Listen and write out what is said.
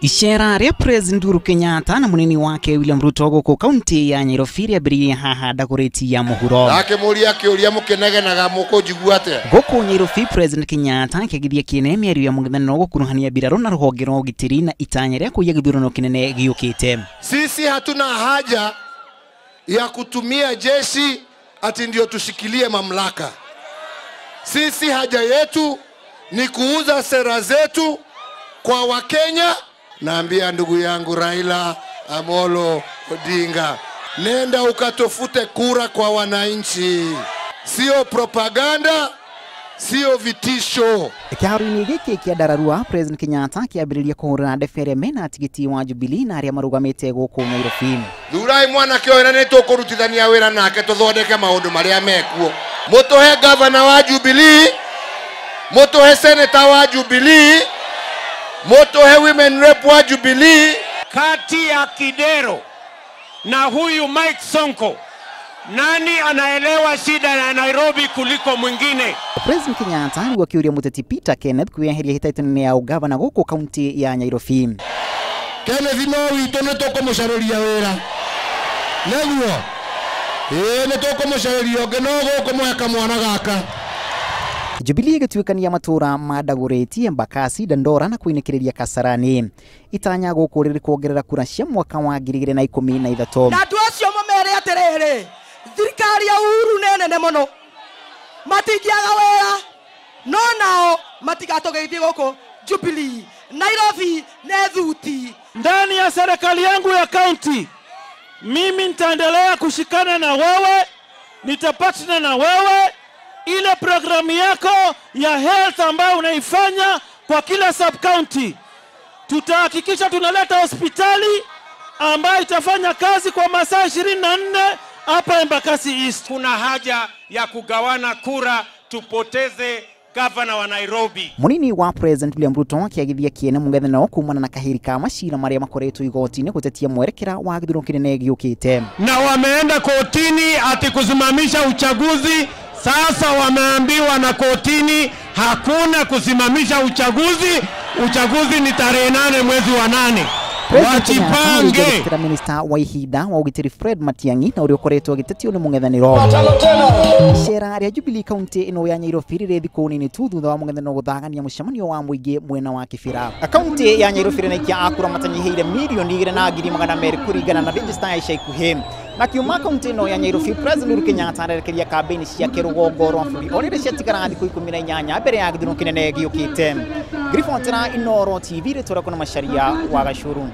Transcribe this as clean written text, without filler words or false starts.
Ishera ria President Uhuru Kenyatta na munini wake William Ruto guku kaunti ya Nairobi abiria haha ndaguriti ya muhuro. Nake muri akiuria mukenegenaga mukujiguate. Guku Nairobi President Kenyatta akigithia kinene miario ya mung'ethaniro gukuruhania mbiraru na ruhonge rwa ugitiri na itanya ria kuiya githurano kinene giukite. Sisi hatuna haja ya kutumia jeshi ati ndio tushikilie mamlaka. Sisi haja yetu ni kuuza sera zetu kwa Wakenya. Naambia ndugu yangu Raila Amolo Odinga, nenda ukatofute kura kwa wananchi, sio propaganda, sio vitisho. Kiharu-ini giki kia dararua President Kenyatta kiambiriria kuhurana ndebere mena tigiti wa Jubilee na aria marugamite guku Nairobi. Thurai mwana kioera ni tukurutithania wira nake tuthondeke maundu maria mekuo. Mutuhe ngavana wa Jubilee, mutuhe senator wa Jubilee, mutuhe women rep wa Jubilee. Kati ya Kidero na huyu Mike Sonko, nani anaelewa shida ya Nairobi kuliko mwingine? President Kenyatta alikuwa akiuria muteti Peter Kenneth kueheria hitahitano-ini ya ugavana guku kaunti ya Nairobi. Kenneth no wito ne tukumucaruria wira. Neguo. Ne tukumucaruria ngeno gukumuheka mwana gaka. Jubilee gituikania matura madagureti Embakasi Dandora na kuinikiriria Kasarani. Itanya gukuriri kuongerera kura cia mwaka wa 2013. Na andu acio mamere atiriri thirikari ya Uhuru nene muno matingiaga wera no nao matigatogeithie guku Jubilee Nairobi ne thuti. Ndani ya serikali yangu ya kaunti mimi nitaendelea kushikana na wewe, nitapatana na wewe. Ile programu yako ya health ambayo unaifanya kwa kila sub county, tutahakikisha tunaleta hospitali ambayo itafanya kazi kwa masaa 24 hapa Embakasi East. Kuna haja ya kugawana kura tupoteze gavana wa Nairobi. Munini wa President William Ruto akiagithia kiene mung'ethaniro kumana na kahiri ka macira maria makoretwo igoti-ini gutetia mwerekera wa githurano kinene giukite. Na wameenda kotini ati kusimamisha uchaguzi. Sasa wameambiwa na kotini hakuna kusimamisha uchaguzi. Uchaguzi ni tarehe 8 mwezi wa 8. Wajipange. Minister wa ihinda wa ugitiri Matiang'i na uria ukoretwo agitetio ni mung'ethaniro. Ishera ria Jubilee kaunti ino ya Nairobi riri thiku nini tu thutha wa mung'ethaniro guthagania mucemanio wa muingi mwena wa kibira. Kaunti ya Nairobi ni kia akura matanyiheire milioni 2,200 kuringana na register ya ica ikuhi. Na kiuma kaunti ino ya Nairobi President Uhuru Kenyatta arekeria kampeni ciake rugongo rwa bũrũri orire ciatigara thiku 18 mbere ya githurano kinene giukite. Grifontera Inoro TV ritora kuna masharia wa Gashuru.